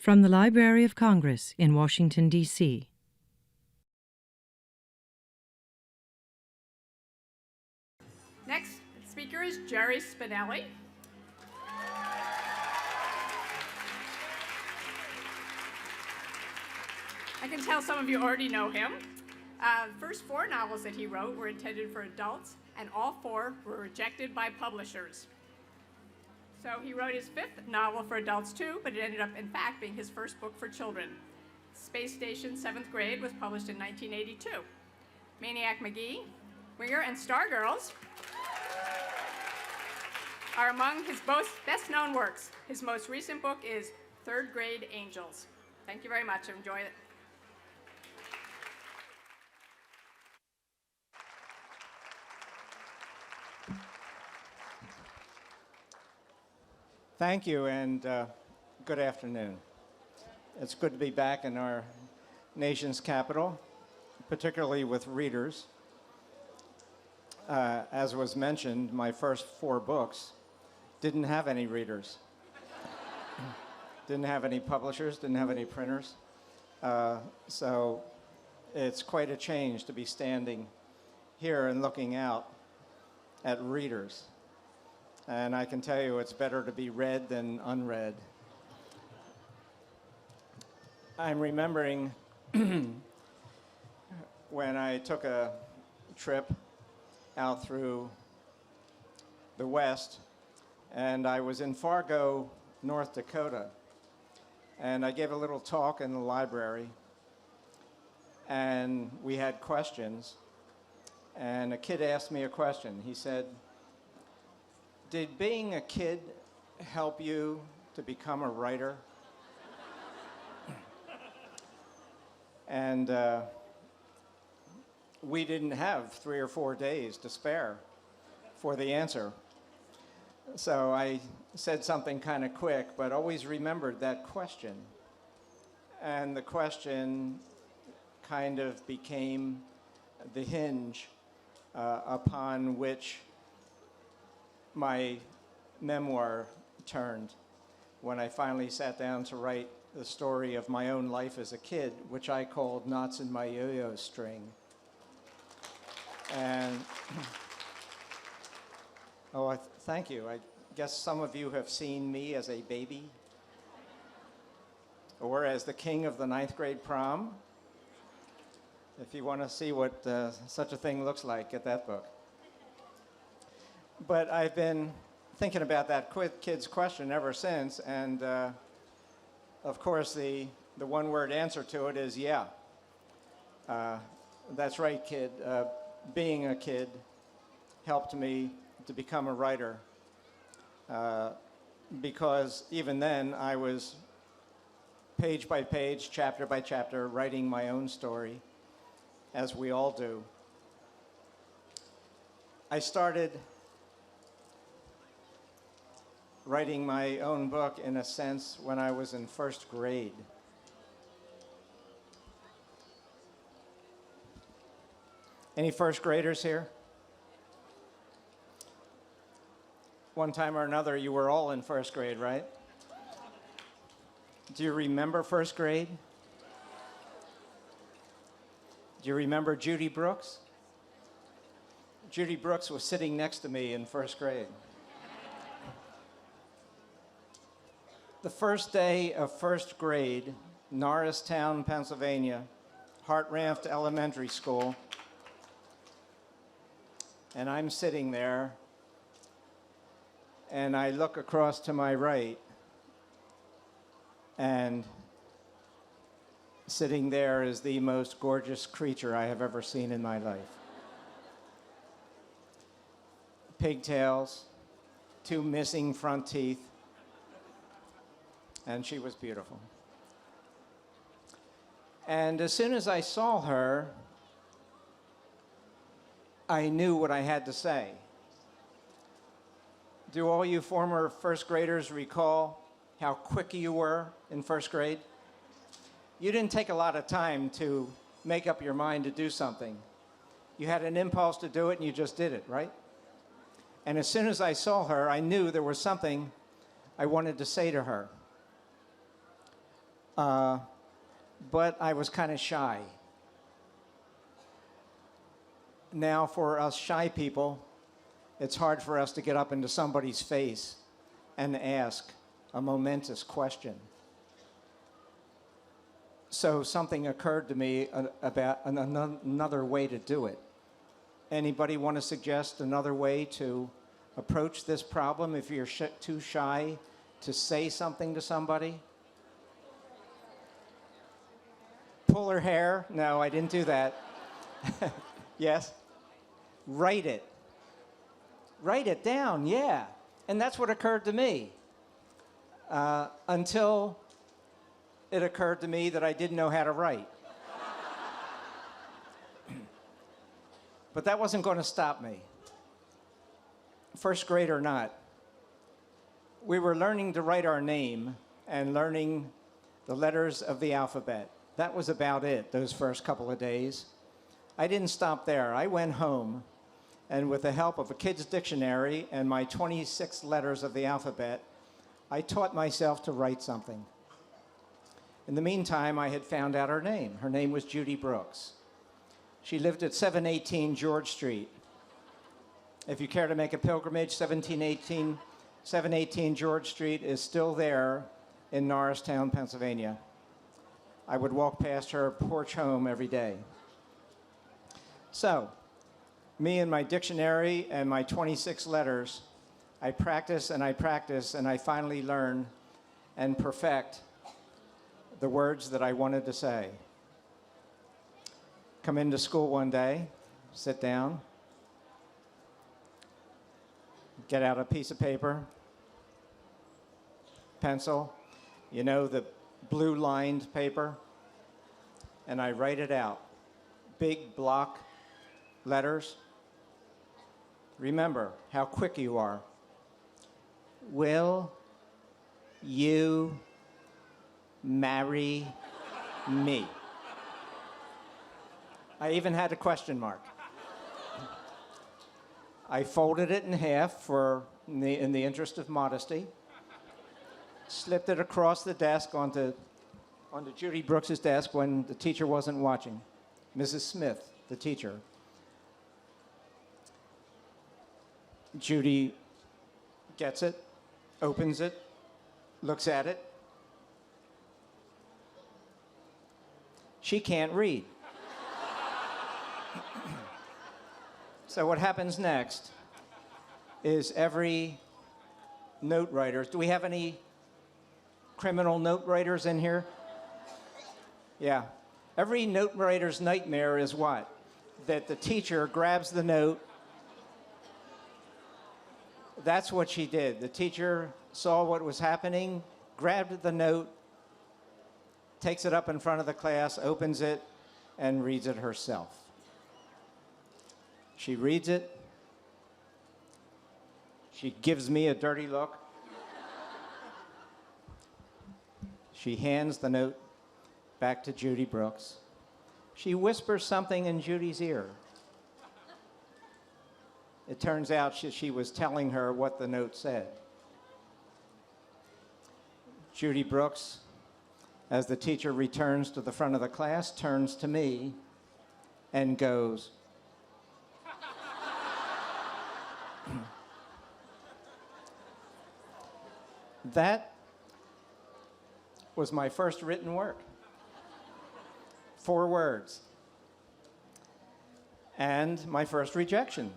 From the Library of Congress in Washington, D.C. Next speaker is Jerry Spinelli. I can tell some of you already know him. The first 4 novels that he wrote were intended for adults, and all 4 were rejected by publishers. So he wrote his 5th novel for adults too, but it ended up, in fact, being his first book for children. Space Station 7th Grade was published in 1982. Maniac McGee, Winger, and Stargirls are among his best-known works. His most recent book is 3rd Grade Angels. Thank you very much. Enjoy it. Thank you, and good afternoon. It's good to be back in our nation's capital, particularly with readers. As was mentioned, my first 4 books didn't have any readers. Didn't have any publishers, didn't have any printers. So it's quite a change to be standing here and looking out at readers. And I can tell you it's better to be read than unread. I'm remembering when I took a trip out through the West, and I was in Fargo, North Dakota, and I gave a little talk in the library, and we had questions, and a kid asked me a question. He said, "Did being a kid help you to become a writer?" And we didn't have 3 or 4 days to spare for the answer. So I said something kind of quick, but always remembered that question. And the question kind of became the hinge upon which my memoir turned when I finally sat down to write the story of my own life as a kid, which I called Knots in My Yo-Yo String. And, thank you. I guess some of you have seen me as a baby or as the king of the 9th grade prom. If you want to see what such a thing looks like, get that book. But I've been thinking about that kid's question ever since, and of course the one-word answer to it is yeah. That's right, kid. Being a kid helped me to become a writer because even then I was page by page, chapter by chapter, writing my own story, as we all do. I started writing my own book, in a sense, when I was in 1st grade. Any 1st graders here? One time or another, you were all in 1st grade, right? Do you remember 1st grade? Do you remember Judy Brooks? Judy Brooks was sitting next to me in 1st grade. The first day of 1st grade, Norristown, Pennsylvania, Hartranft Elementary School, and I'm sitting there, and I look across to my right, and sitting there is the most gorgeous creature I have ever seen in my life. Pigtails, 2 missing front teeth, and she was beautiful. And as soon as I saw her, I knew what I had to say. Do all you former 1st graders recall how quick you were in 1st grade? You didn't take a lot of time to make up your mind to do something. You had an impulse to do it and you just did it, right? And as soon as I saw her, I knew there was something I wanted to say to her. but I was kind of shy. Now, for us shy people, it's hard for us to get up into somebody's face and ask a momentous question. So something occurred to me about another way to do it. Anybody want to suggest another way to approach this problem if you're too shy to say something to somebody? Pull her hair? No, I didn't do that. Yes? Write it. Write it down, yeah. And that's what occurred to me. Until it occurred to me that I didn't know how to write. But that wasn't going to stop me. First grade or not, we were learning to write our name and learning the letters of the alphabet. That was about it, those first couple of days. I didn't stop there. I went home, and with the help of a kid's dictionary and my 26 letters of the alphabet, I taught myself to write something. In the meantime, I had found out her name. Her name was Judy Brooks. She lived at 718 George Street. If you care to make a pilgrimage, 718 George Street is still there in Norristown, Pennsylvania. I would walk past her porch home every day. So, me and my dictionary and my 26 letters, I practice and I practice, and I finally learn and perfect the words that I wanted to say. Come into school one day, sit down, get out a piece of paper, pencil, you know, the blue lined paper, and I write it out. Big block letters. Remember how quick you are. Will you marry me? I even had a question mark. I folded it in half in the interest of modesty, slipped it across the desk onto Judy Brooks's desk when the teacher wasn't watching. Mrs. Smith, the teacher. Judy gets it, opens it, looks at it. She can't read. So what happens next is every note writer, do we have any criminal note writers in here? Yeah. Every note writer's nightmare is what? That the teacher grabs the note. That's what she did. The teacher saw what was happening, grabbed the note, takes it up in front of the class, opens it, and reads it herself. She reads it. She gives me a dirty look. She hands the note back to Judy Brooks. She whispers something in Judy's ear. It turns out she was telling her what the note said. Judy Brooks, as the teacher returns to the front of the class, turns to me and goes, that was my first written work. 4 words. And my first rejection.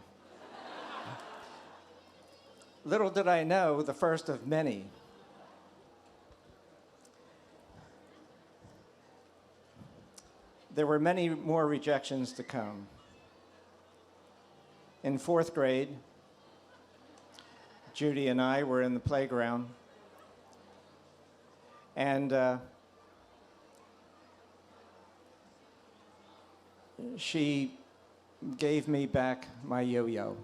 Little did I know, the first of many. There were many more rejections to come. In 4th grade, Judy and I were in the playground, and she gave me back my yo-yo.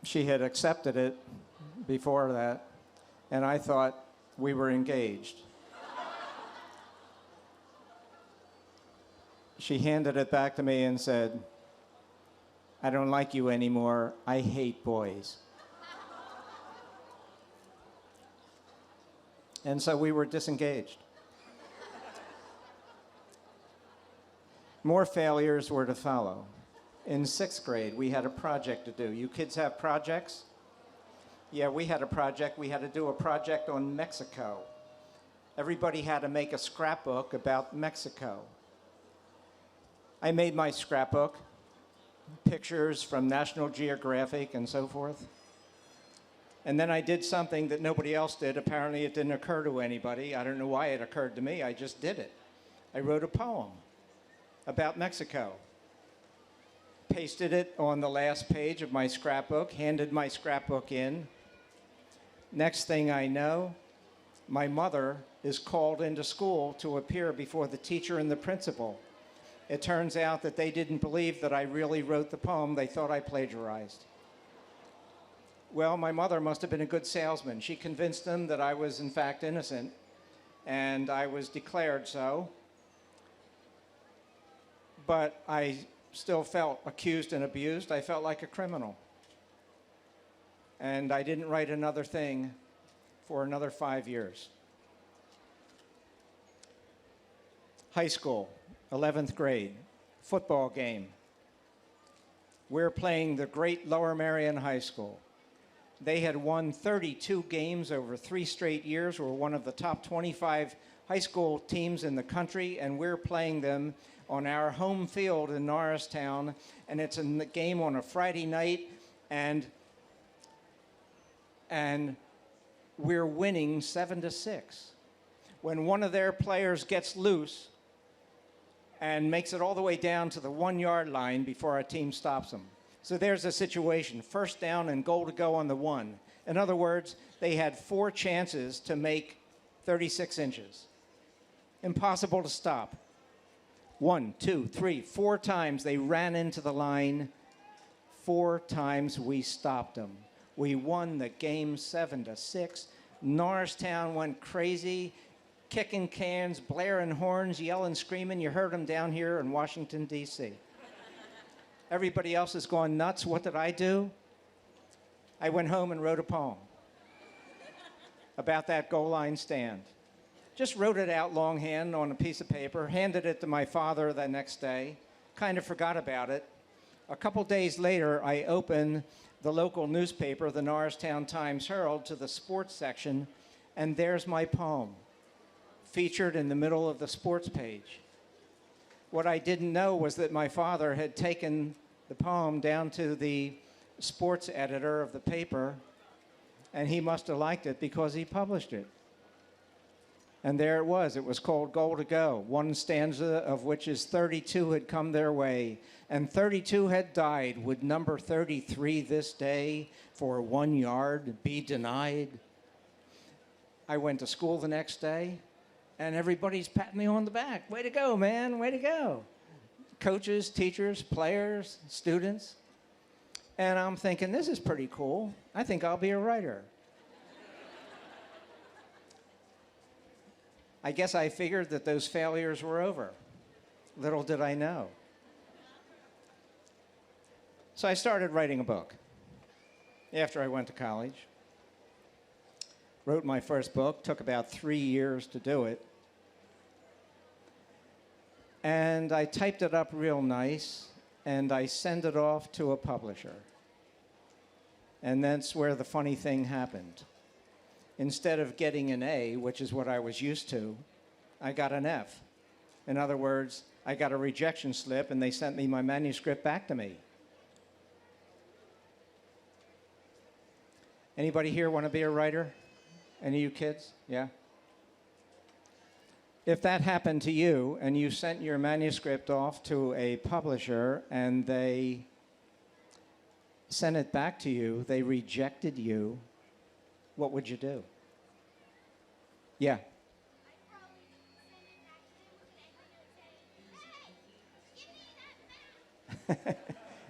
She had accepted it before that, and I thought we were engaged. She handed it back to me and said, "I don't like you anymore. I hate boys." And so we were disengaged. More failures were to follow. In 6th grade, we had a project to do. You kids have projects? Yeah, we had a project. We had to do a project on Mexico. Everybody had to make a scrapbook about Mexico. I made my scrapbook, pictures from National Geographic and so forth. And then I did something that nobody else did. Apparently it didn't occur to anybody. I don't know why it occurred to me. I just did it. I wrote a poem about Mexico. Pasted it on the last page of my scrapbook, handed my scrapbook in. Next thing I know, my mother is called into school to appear before the teacher and the principal. It turns out that they didn't believe that I really wrote the poem. They thought I plagiarized. Well, my mother must have been a good salesman. She convinced them that I was in fact innocent, and I was declared so. But I still felt accused and abused. I felt like a criminal. And I didn't write another thing for another 5 years. High school, 11th grade, football game. We're playing the great Lower Merion High School. They had won 32 games over 3 straight years. We're one of the top 25 high school teams in the country, and we're playing them on our home field in Norristown, and it's a game on a Friday night, and we're winning 7-6. When one of their players gets loose and makes it all the way down to the 1-yard line before our team stops them. So there's a situation, 1st down and goal to go on the 1. In other words, they had 4 chances to make 36 inches. Impossible to stop. 1, 2, 3, 4 times they ran into the line. 4 times we stopped them. We won the game 7-6. Norristown went crazy, kicking cans, blaring horns, yelling, screaming. You heard them down here in Washington, D.C. Everybody else is going nuts. What did I do? I went home and wrote a poem about that goal line stand. Just wrote it out longhand on a piece of paper, handed it to my father the next day, kind of forgot about it. A couple days later, I opened the local newspaper, the Norristown Times-Herald, to the sports section, and there's my poem, featured in the middle of the sports page. What I didn't know was that my father had taken the poem down to the sports editor of the paper, and he must have liked it because he published it. And there it was. It was called Goal to Go, one stanza of which is 32 had come their way, and 32 had died. Would number 33 this day for 1 yard be denied? I went to school the next day, and everybody's patting me on the back. Way to go, man, way to go. Coaches, teachers, players, students. And I'm thinking, this is pretty cool. I think I'll be a writer. I guess I figured that those failures were over. Little did I know. So I started writing a book after I went to college. Wrote my first book, took about 3 years to do it. And I typed it up real nice, and I sent it off to a publisher. And that's where the funny thing happened. Instead of getting an A, which is what I was used to, I got an F. In other words, I got a rejection slip, and they sent me my manuscript back to me. Anybody here want to be a writer? Any of you kids? Yeah? If that happened to you and you sent your manuscript off to a publisher and they sent it back to you, they rejected you, what would you do? Yeah.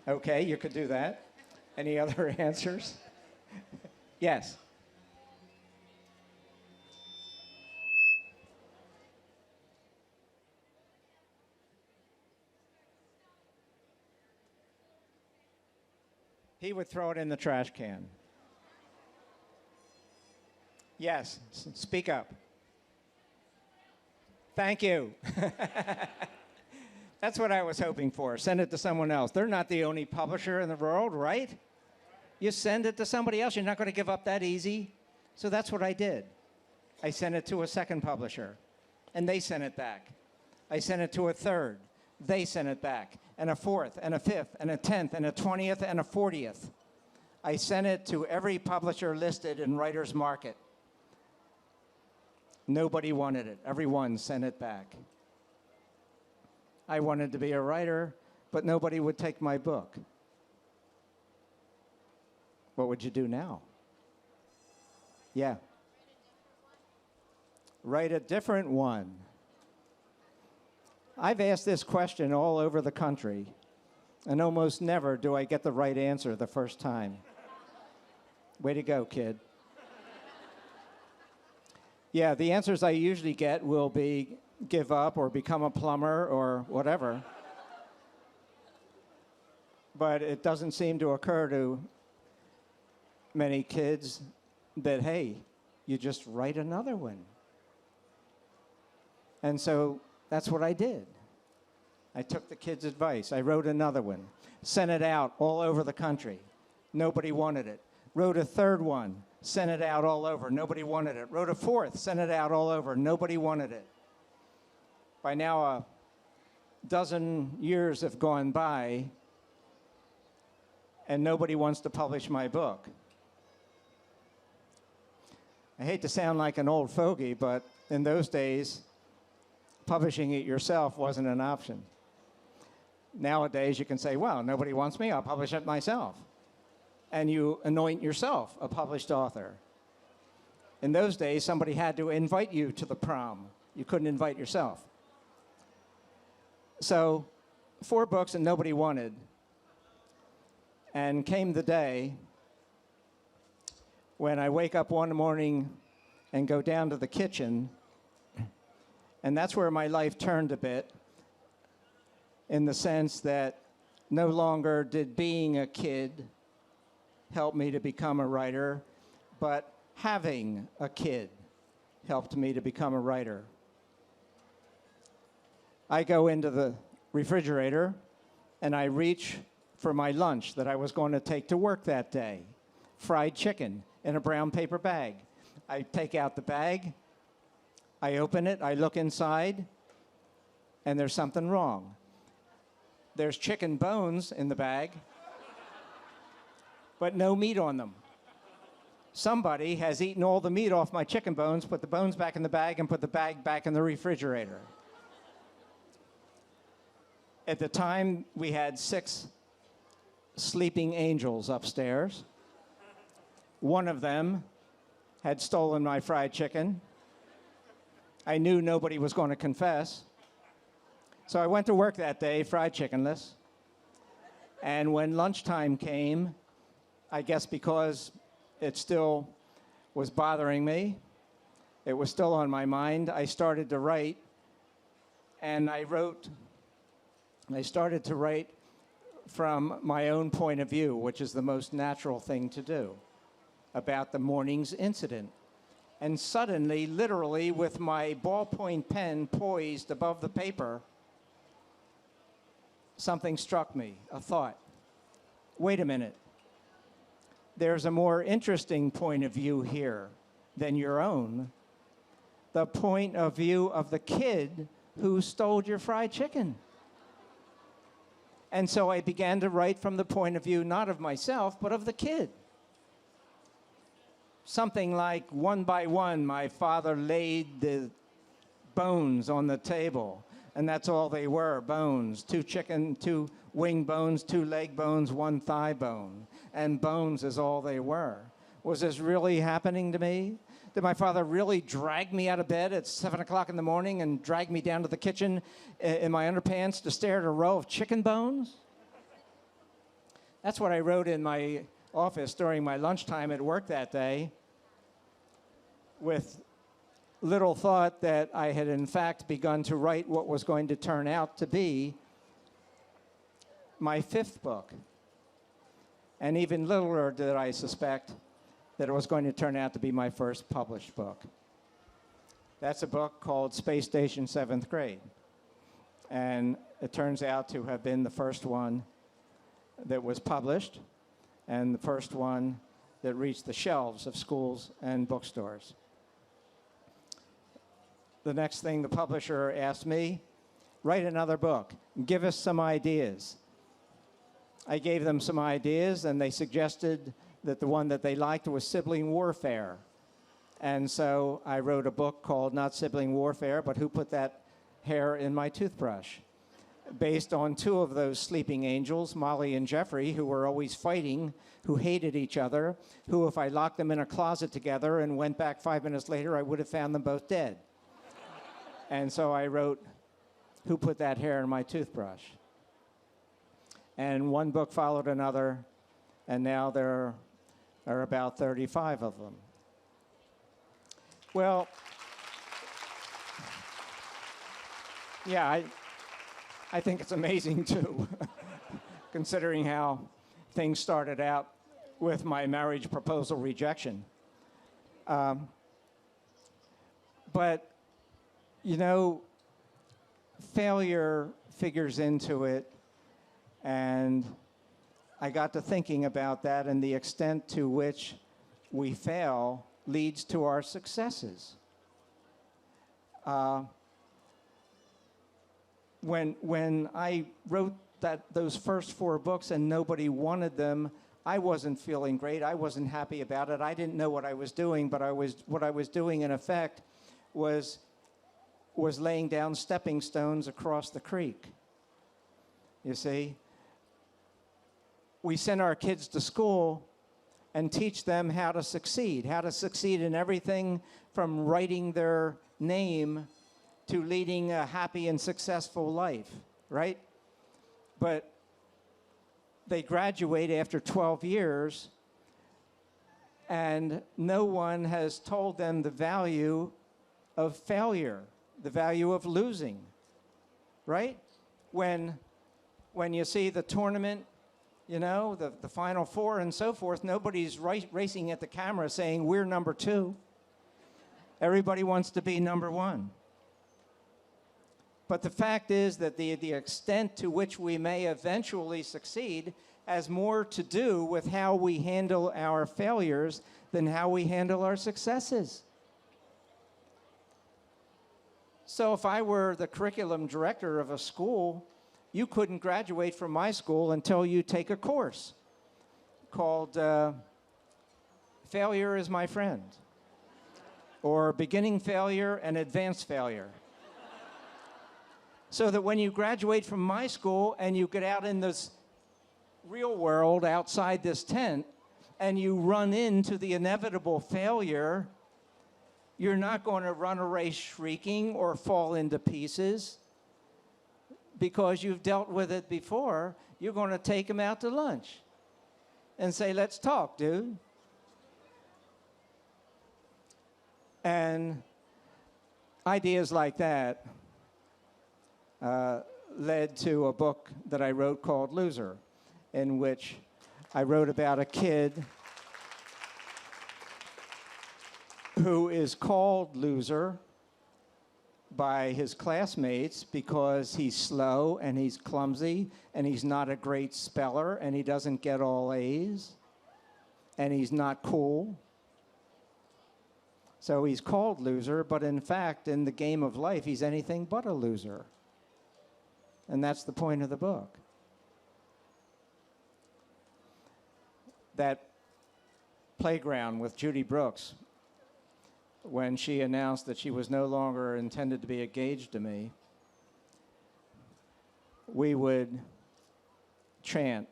Okay, you could do that. Any other answers? Yes. He would throw it in the trash can. Yes, speak up. Thank you. That's what I was hoping for. Send it to someone else. They're not the only publisher in the world, right? You send it to somebody else. You're not going to give up that easy. So that's what I did. I sent it to a second publisher, and they sent it back. I sent it to a third. They sent it back, and a fourth, and a fifth, and a 10th, and a 20th, and a 40th. I sent it to every publisher listed in Writer's Market. Nobody wanted it. Everyone sent it back. I wanted to be a writer, but nobody would take my book. What would you do now? Yeah. Write a different one. I've asked this question all over the country, and almost never do I get the right answer the first time. Way to go, kid. Yeah, the answers I usually get will be give up or become a plumber or whatever. But it doesn't seem to occur to many kids that, hey, you just write another one. And so that's what I did. I took the kids' advice. I wrote another one, sent it out all over the country. Nobody wanted it. Wrote a third one, sent it out all over. Nobody wanted it. Wrote a fourth, sent it out all over. Nobody wanted it. By now, a dozen years have gone by, and nobody wants to publish my book. I hate to sound like an old fogey, but in those days, publishing it yourself wasn't an option. Nowadays, you can say, well, nobody wants me, I'll publish it myself. And you anoint yourself a published author. In those days, somebody had to invite you to the prom. You couldn't invite yourself. So, 4 books and nobody wanted. And came the day when I wake up one morning and go down to the kitchen, and that's where my life turned a bit, in the sense that no longer did being a kid help me to become a writer, but having a kid helped me to become a writer. I go into the refrigerator and I reach for my lunch that I was going to take to work that day. Fried chicken in a brown paper bag. I take out the bag, I open it, I look inside, and there's something wrong. There's chicken bones in the bag, but no meat on them. Somebody has eaten all the meat off my chicken bones, put the bones back in the bag, and put the bag back in the refrigerator. At the time, we had 6 sleeping angels upstairs. One of them had stolen my fried chicken. I knew nobody was going to confess. So I went to work that day, fried chickenless. And when lunchtime came, I guess because it still was bothering me, it was still on my mind, I started to write. And I started to write from my own point of view, which is the most natural thing to do, about the morning's incident. And suddenly, literally, with my ballpoint pen poised above the paper, something struck me, a thought. Wait a minute. There's a more interesting point of view here than your own. The point of view of the kid who stole your fried chicken. And so I began to write from the point of view not of myself, but of the kid. Something like, one by one, my father laid the bones on the table. And that's all they were, bones. 2 wing bones, 2 leg bones, 1 thigh bone. And bones is all they were. Was this really happening to me? Did my father really drag me out of bed at 7 o'clock in the morning and drag me down to the kitchen in my underpants to stare at a row of chicken bones? That's what I wrote in my office during my lunchtime at work that day, with little thought that I had in fact begun to write what was going to turn out to be my 5th book. And even littler did I suspect that it was going to turn out to be my first published book. That's a book called Space Station 7th Grade. And it turns out to have been the first one that was published and the first one that reached the shelves of schools and bookstores. The next thing the publisher asked me, write another book, give us some ideas. I gave them some ideas, and they suggested that the one that they liked was Sibling Warfare. And so I wrote a book called not Sibling Warfare, but Who Put That Hair in My Toothbrush, based on two of those sleeping angels, Molly and Jeffrey, who were always fighting, who hated each other, who, if I locked them in a closet together and went back 5 minutes later, I would have found them both dead. And so I wrote Who Put That Hair in My Toothbrush? And one book followed another, and now there are about 35 of them. Well, yeah, I think it's amazing, too, considering how things started out with my marriage proposal rejection. But, you know, failure figures into it, and I got to thinking about that, and the extent to which we fail leads to our successes. When I wrote those first 4 books and nobody wanted them, I wasn't feeling great. I wasn't happy about it. I didn't know what I was doing, but what I was doing, in effect, was laying down stepping stones across the creek. You see? We send our kids to school and teach them how to succeed in everything from writing their name to leading a happy and successful life, right? But they graduate after 12 years, and no one has told them the value of failure, the value of losing, right? When you see the tournament, you know, the Final Four and so forth, nobody's racing at the camera saying, we're number 2. Everybody wants to be number 1. But the fact is that the extent to which we may eventually succeed has more to do with how we handle our failures than how we handle our successes. So if I were the curriculum director of a school, you couldn't graduate from my school until you take a course called Failure is My Friend, or Beginning Failure and Advanced Failure. So that when you graduate from my school and you get out in this real world outside this tent and you run into the inevitable failure, you're not going to run a race shrieking or fall into pieces because you've dealt with it before. You're going to take them out to lunch and say, let's talk, dude. And ideas like that led to a book that I wrote called Loser, in which I wrote about a kid who is called loser by his classmates because he's slow and he's clumsy and he's not a great speller and he doesn't get all A's and he's not cool. So he's called loser, but in fact, in the game of life, he's anything but a loser. And that's the point of the book. That playground with Judy Brooks, when she announced that she was no longer intended to be engaged to me, we would chant,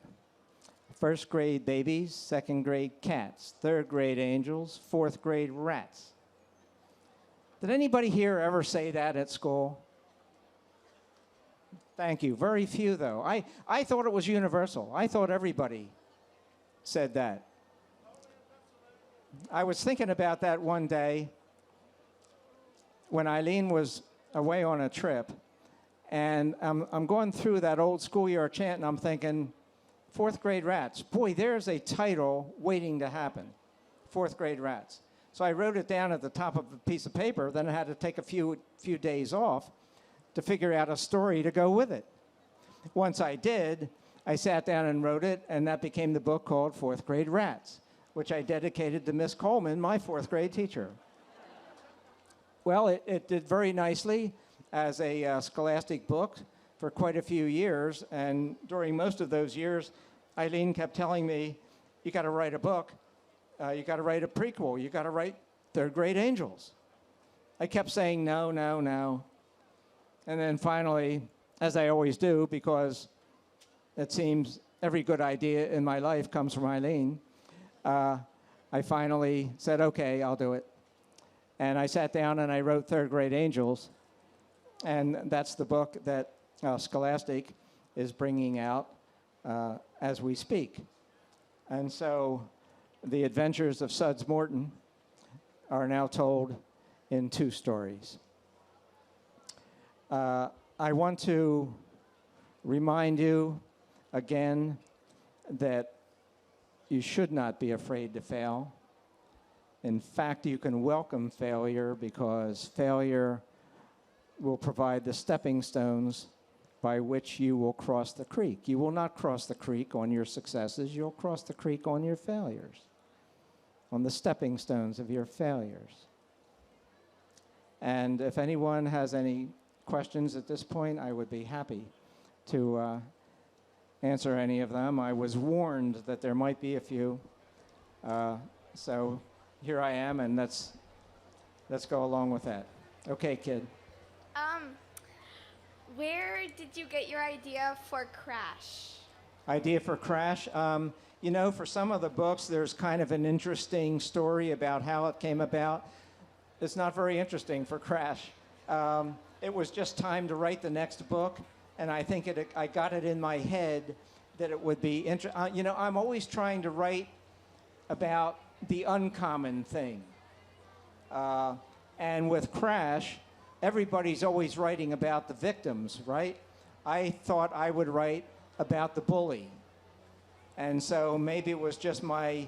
1st grade babies, 2nd grade cats, 3rd grade angels, 4th grade rats. Did anybody here ever say that at school? Thank you. Very few, though. I thought it was universal. I thought everybody said that. I was thinking about that one day when Eileen was away on a trip, and I'm going through that old schoolyard chant, and I'm thinking, 4th grade rats. Boy, there's a title waiting to happen. fourth grade rats. So I wrote it down at the top of a piece of paper. Then I had to take a few days off to figure out a story to go with it. Once I did, I sat down and wrote it, and that became the book called Fourth Grade Rats, which I dedicated to Miss Coleman, my fourth grade teacher. Well, it did very nicely as a scholastic book for quite a few years, and during most of those years, Eileen kept telling me, you got to write a book, you got to write a prequel, you got to write Third Grade Angels. I kept saying no, no, no. And then finally, as I always do, because it seems every good idea in my life comes from Eileen, I finally said, okay, I'll do it. And I sat down and I wrote Third Grade Angels, and that's the book that Scholastic is bringing out as we speak. And so the adventures of Suds Morton are now told in 2 stories. I want to remind you again that you should not be afraid to fail. In fact, you can welcome failure because failure will provide the stepping stones by which you will cross the creek. You will not cross the creek on your successes. You'll cross the creek on your failures, on the stepping stones of your failures. And if anyone has any questions at this point, I would be happy to answer any of them. I was warned that there might be a few. So here I am, and let's go along with that. Okay, kid. Where did you get your idea for Crash? Idea for Crash? You know, for some of the books, there's kind of an interesting story about how it came about. It's not very interesting for Crash. It was just time to write the next book, and I think I got it in my head that it would be interesting. You know, I'm always trying to write about the uncommon thing. And with Crash, everybody's always writing about the victims, right? I thought I would write about the bully. And so maybe it was just my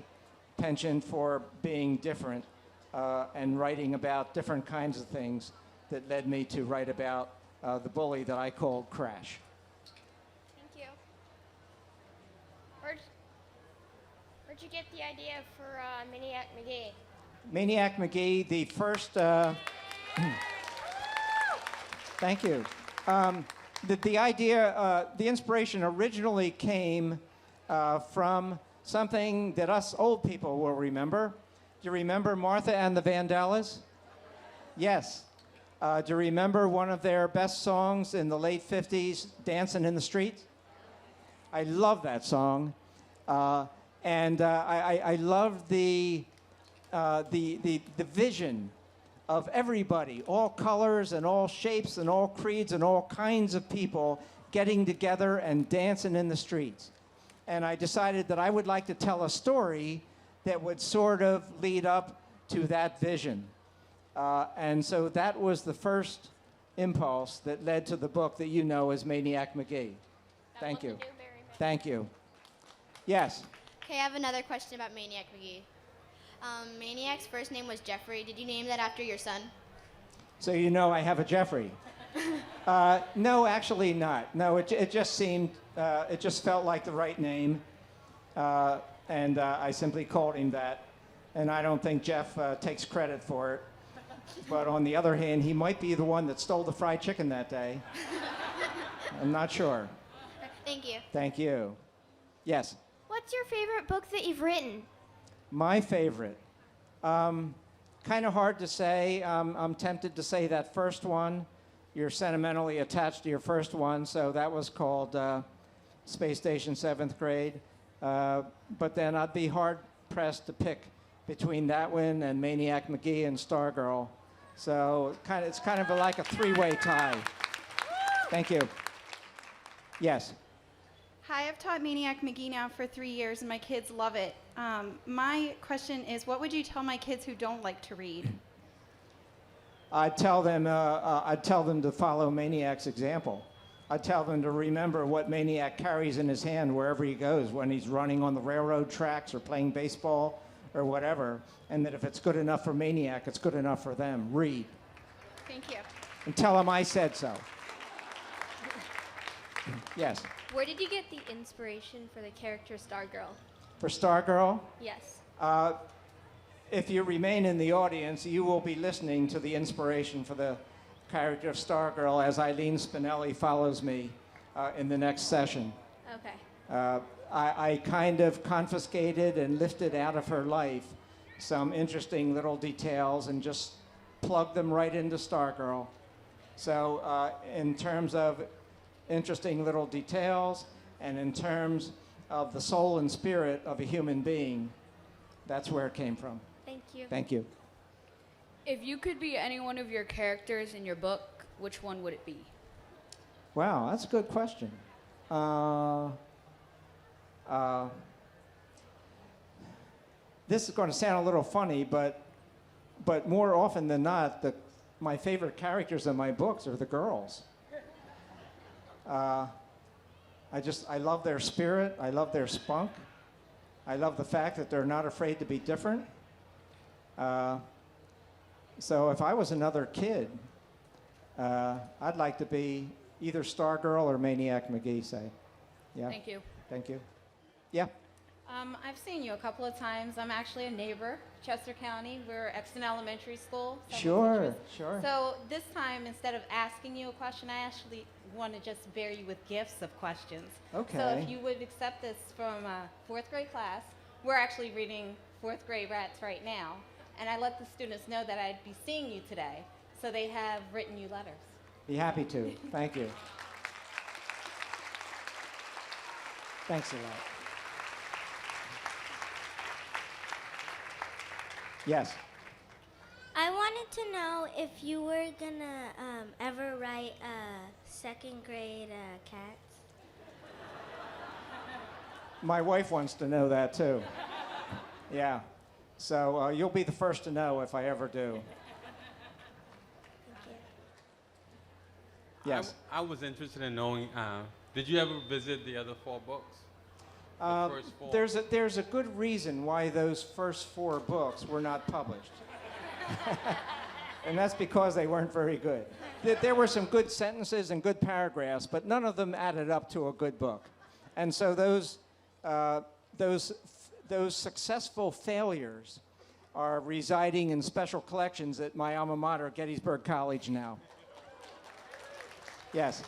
penchant for being different and writing about different kinds of things that led me to write about the bully that I called Crash. Thank you. Where'd you get the idea for Maniac McGee? Maniac McGee, the first... Thank you. The idea, the inspiration originally came from something that us old people will remember. Do you remember Martha and the Vandellas? Yes. Do you remember one of their best songs in the late 50s, Dancing in the Street? I love that song. And I love the vision of everybody, all colors and all shapes and all creeds and all kinds of people getting together and dancing in the streets. And I decided that I would like to tell a story that would sort of lead up to that vision. And so that was the first impulse that led to the book that you know as Maniac McGee. Thank you. Thank you. Yes? Okay, I have another question about Maniac McGee. Maniac's first name was Jeffrey. Did you name that after your son? So you know I have a Jeffrey. No, actually not. No, it just seemed, it just felt like the right name. And I simply called him that. And I don't think Jeff takes credit for it. But on the other hand, he might be the one that stole the fried chicken that day. I'm not sure. Thank you. Thank you. Yes? What's your favorite book that you've written? My favorite. Kind of hard to say. I'm tempted to say that first one. You're sentimentally attached to your first one, so that was called Space Station 7th Grade. But then I'd be hard-pressed to pick between that one and Maniac McGee and Stargirl. So it's kind of like a three-way tie. Thank you. Yes? Hi, I've taught Maniac McGee now for 3 years, and my kids love it. My question is, what would you tell my kids who don't like to read? I'd tell them to follow Maniac's example. I'd tell them to remember what Maniac carries in his hand wherever he goes, when he's running on the railroad tracks or playing baseball or whatever, and that if it's good enough for Maniac, it's good enough for them. Read. Thank you. And tell them I said so. Yes. Where did you get the inspiration for the character Stargirl? For Stargirl, Yes. if you remain in the audience, you will be listening to the inspiration for the character of Stargirl as Eileen Spinelli follows me in the next session. Okay. I kind of confiscated and lifted out of her life some interesting little details and just plugged them right into Stargirl. So in terms of interesting little details and in terms of the soul and spirit of a human being, that's where it came from. Thank you. Thank you. If you could be any one of your characters in your book, which one would it be? Wow, that's a good question. This is going to sound a little funny, but more often than not, my favorite characters in my books are the girls. I love their spirit. I love their spunk. I love the fact that they're not afraid to be different. So if I was another kid, I'd like to be either Stargirl or Maniac McGee, say. Yeah. Thank you. Thank you. Yeah. I've seen you a couple of times. I'm actually a neighbor, Chester County. We're Exton Elementary School. Sure, sure. So this time, instead of asking you a question, I actually want to just bear you with gifts of questions. Okay. So if you would accept this from a fourth grade class, we're actually reading fourth grade Rats right now. And I let the students know that I'd be seeing you today. So they have written you letters. Be happy to. Thank you. Thanks a lot. Yes. I wanted to know if you were gonna ever write second grade cats. My wife wants to know that too. Yeah. So you'll be the first to know if I ever do. Thank you. Yes. I was interested in knowing, did you ever visit the other 4 books? The first 4? There's a good reason why those first 4 books were not published. And that's because they weren't very good. There were some good sentences and good paragraphs, but none of them added up to a good book. And so those successful failures are residing in special collections at my alma mater, Gettysburg College now. Yes.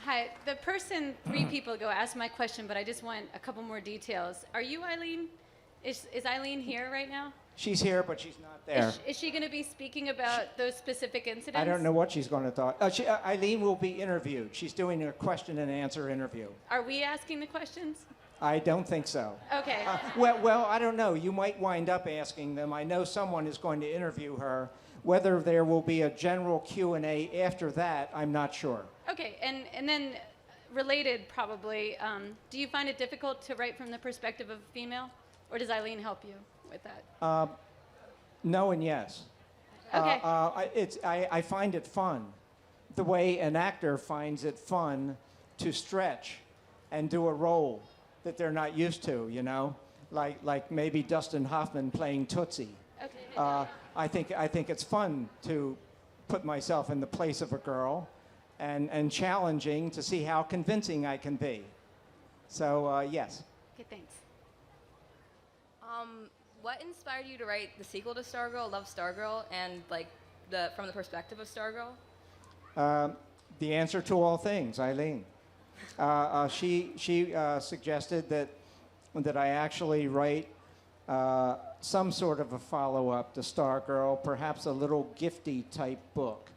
Hi, the person 3 people ago asked my question, but I just want a couple more details. Are you Eileen? Is Eileen here right now? She's here, but she's not there. Is she going to be speaking about those specific incidents? I don't know what she's going to talk. Eileen will be interviewed. She's doing a question and answer interview. Are we asking the questions? I don't think so. Okay. Well, I don't know. You might wind up asking them. I know someone is going to interview her. Whether there will be a general Q&A after that, I'm not sure. Okay, and then related probably, do you find it difficult to write from the perspective of a female? Or does Eileen help you with that? No and yes. Okay. I find it fun. The way an actor finds it fun to stretch and do a role that they're not used to, you know? Like maybe Dustin Hoffman playing Tootsie. Okay. I think it's fun to put myself in the place of a girl and challenging to see how convincing I can be. So, yes. Okay, thanks. What inspired you to write the sequel to Stargirl, Love Stargirl, and from the perspective of Stargirl? The answer to all things, Eileen. She suggested that I actually write some sort of a follow-up to Stargirl, perhaps a little gifty type book,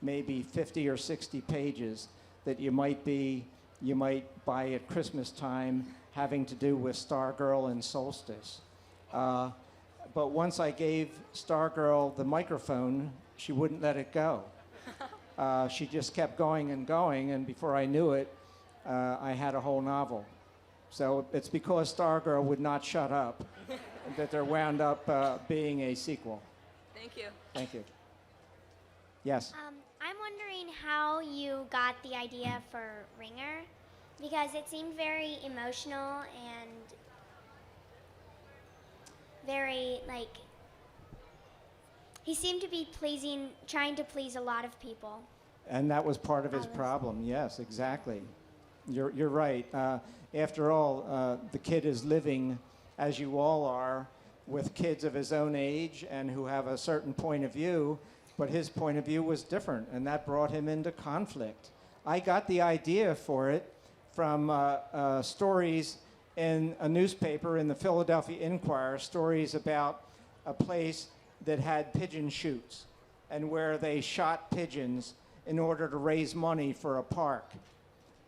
maybe 50 or 60 pages that you might buy at Christmas time, having to do with Stargirl and Solstice. But once I gave Stargirl the microphone, she wouldn't let it go. She just kept going and going, and before I knew it, I had a whole novel. So it's because Stargirl would not shut up that there wound up being a sequel. Thank you. Thank you. Yes? I'm wondering how you got the idea for Ringer, because it seemed very emotional and very, like, he seemed to be trying to please a lot of people. And that was part of his problem. Yes, exactly. You're right. After all, the kid is living, as you all are, with kids of his own age and who have a certain point of view, but his point of view was different, and that brought him into conflict. I got the idea for it from stories in a newspaper in the Philadelphia Inquirer, stories about a place that had pigeon shoots and where they shot pigeons in order to raise money for a park.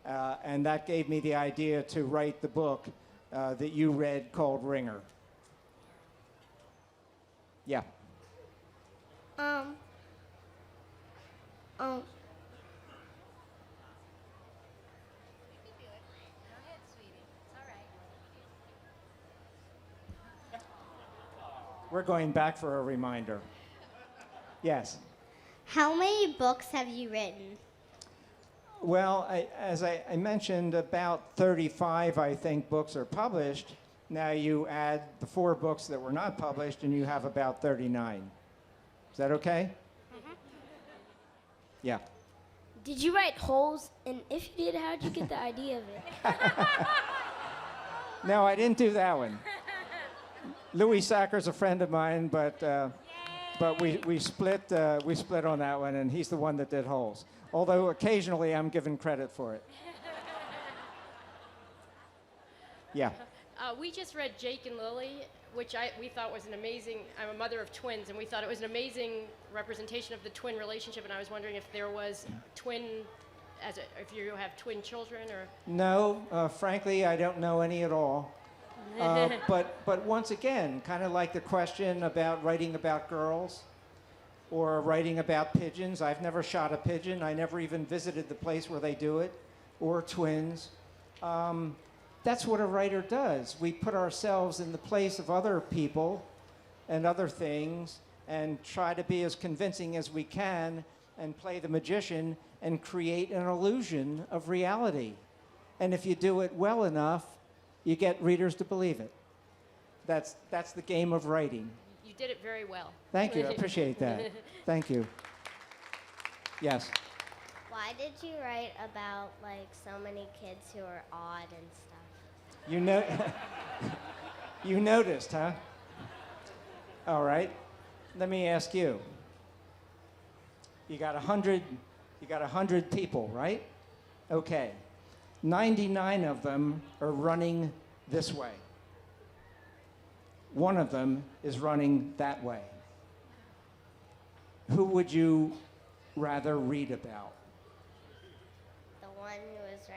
And that gave me the idea to write the book that you read called Ringer. Yeah. We're going back for a reminder. Yes. How many books have you written? Well, as I mentioned, about 35, I think, books are published. Now you add the 4 books that were not published, and you have about 39. Is that okay? Mm-hmm. Yeah. Did you write holes? And if you did, how did you get the idea of it? No, I didn't do that one. Louis Sacker's a friend of mine, but we split on that one, and he's the one that did holes. Although occasionally I'm given credit for it. Yeah. We just read Jake and Lily, which we thought was an amazing. I'm a mother of twins, and we thought it was an amazing representation of the twin relationship. And I was wondering if there was if you have twin children or. No, frankly, I don't know any at all. But once again, kind of like the question about writing about girls or writing about pigeons. I've never shot a pigeon. I never even visited the place where they do it, or twins. That's what a writer does. We put ourselves in the place of other people and other things and try to be as convincing as we can and play the magician and create an illusion of reality. And if you do it well enough, you get readers to believe it. That's the game of writing. You did it very well. Thank you. I appreciate that. Thank you. Yes. Why did you write about, like, so many kids who are odd and stuff? You know, you noticed, huh? All right. Let me ask you. You got 100 people, right? Okay. 99 of them are running this way. One of them is running that way. Who would you rather read about? The one who is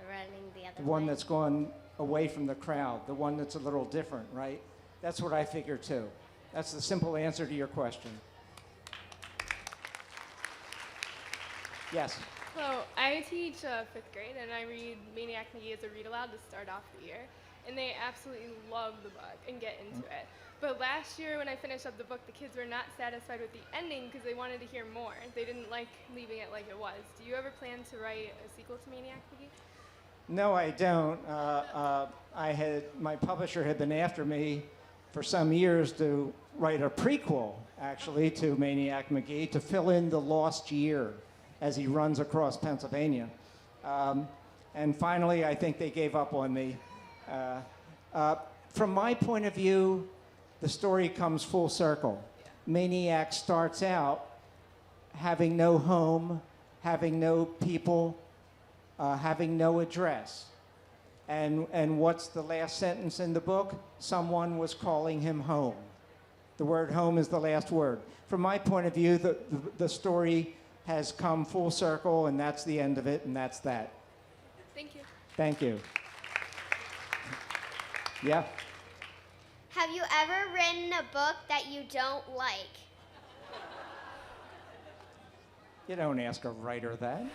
running the other way. The one that's gone away from the crowd, the one that's a little different, right? That's what I figure too. That's the simple answer to your question. Yes. So I teach 5th grade, and I read Maniac McGee as a read aloud to start off the year, and they absolutely love the book and get into it. But last year when I finished up the book, the kids were not satisfied with the ending because they wanted to hear more. They didn't like leaving it like it was. Do you ever plan to write a sequel to Maniac McGee? No, I don't. My publisher had been after me for some years to write a prequel, actually, to Maniac McGee to fill in the lost year as he runs across Pennsylvania. And finally, I think they gave up on me. From my point of view, the story comes full circle. Maniac starts out having no home, having no people, having no address. And what's the last sentence in the book? Someone was calling him home. The word home is the last word. From my point of view, the story has come full circle, and that's the end of it, and that's that. Thank you. Thank you. Yeah? Have you ever written a book that you don't like? You don't ask a writer that.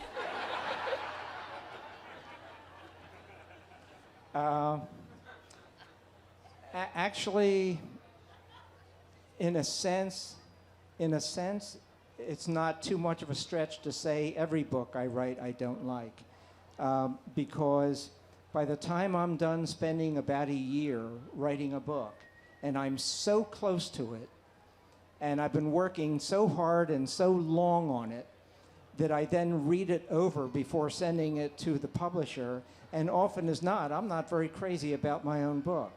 Actually, in a sense, it's not too much of a stretch to say every book I write I don't like. Because by the time I'm done spending about a year writing a book, and I'm so close to it, and I've been working so hard and so long on it, that I then read it over before sending it to the publisher, and often as not, I'm not very crazy about my own book.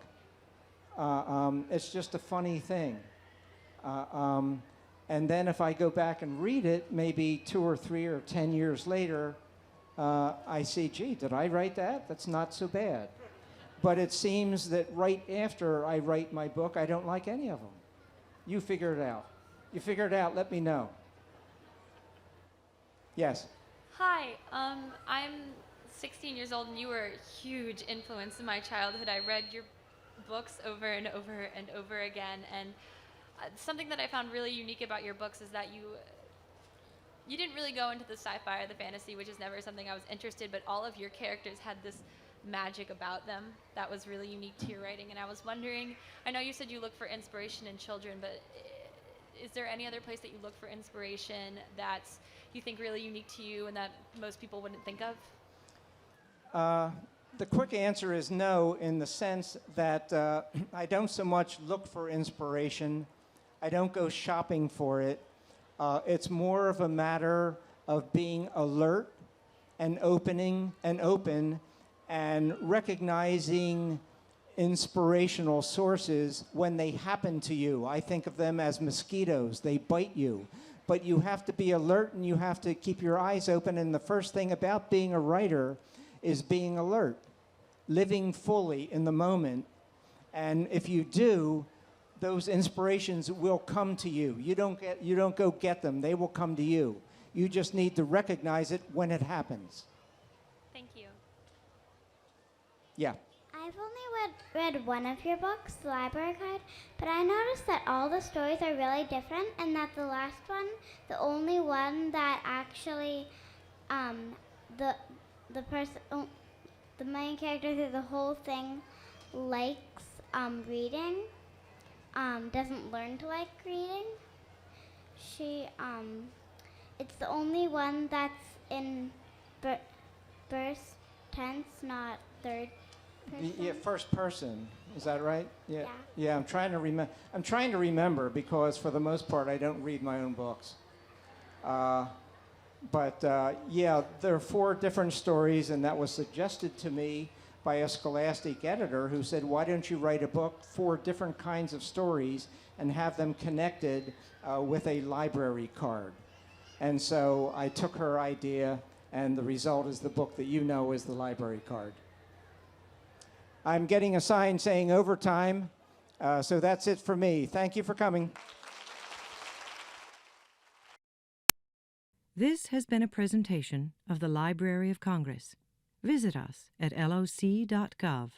It's just a funny thing. And then if I go back and read it, maybe 2 or 3 or 10 years later, I see, gee, did I write that? That's not so bad. But it seems that right after I write my book, I don't like any of them. You figure it out. You figure it out, let me know. Yes? Hi, I'm 16 years old and you were a huge influence in my childhood. I read your books over and over and over again, and something that I found really unique about your books is that you didn't really go into the sci-fi or the fantasy, which is never something I was interested, but all of your characters had this magic about them that was really unique to your writing. And I was wondering, I know you said you look for inspiration in children, but is there any other place that you look for inspiration that's you think really unique to you and that most people wouldn't think of? The quick answer is no, in the sense that I don't so much look for inspiration. I don't go shopping for it. It's more of a matter of being alert and open and recognizing inspirational sources when they happen to you. I think of them as mosquitoes. They bite you. But you have to be alert and you have to keep your eyes open. And the first thing about being a writer is being alert, living fully in the moment. And if you do, those inspirations will come to you. You don't go get them. They will come to you. You just need to recognize it when it happens. Thank you. Yeah. I've only read one of your books, The Library Card, but I noticed that all the stories are really different, and that the last one, the only one that actually, the main character through the whole thing likes reading, doesn't learn to like reading. It's the only one that's in first tense, not third person. Yeah, first person. Is that right? Yeah. Yeah. I'm trying to remember because for the most part I don't read my own books. Yeah, there are 4 different stories, and that was suggested to me by a Scholastic editor who said, "Why don't you write a book 4 different kinds of stories and have them connected with a library card?" And so I took her idea, and the result is the book that you know is The Library Card. I'm getting a sign saying overtime, so that's it for me. Thank you for coming. This has been a presentation of the Library of Congress. Visit us at loc.gov.